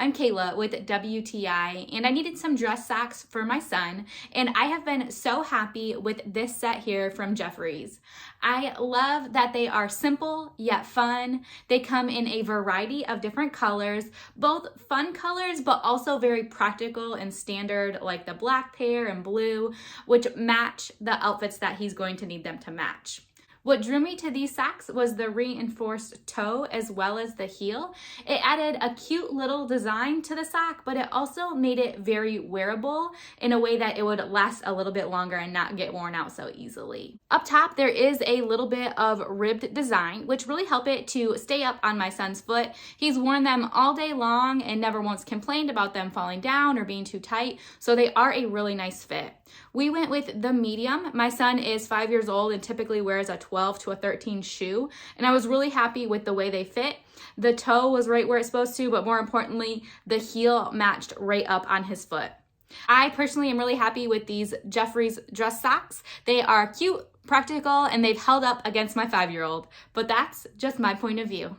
I'm Kayla with WTI, and I needed some dress socks for my son, and I have been so happy with this set here from Jefferies. I love that they are simple yet fun. They come in a variety of different colors, both fun colors but also very practical and standard, like the black pair and blue, which match the outfits that he's going to need them to match. What drew me to these socks was the reinforced toe as well as the heel. It added a cute little design to the sock, but it also made it very wearable in a way that it would last a little bit longer and not get worn out so easily. Up top, there is a little bit of ribbed design, which really help it to stay up on my son's foot. He's worn them all day long and never once complained about them falling down or being too tight, so they are a really nice fit. We went with the medium. My son is 5 years old and typically wears a 12 to a 13 shoe, and I was really happy with the way they fit. The toe was right where it's supposed to, but more importantly, the heel matched right up on his foot. I personally am really happy with these Jefferies dress socks. They are cute, practical, and they've held up against my 5-year-old, but that's just my point of view.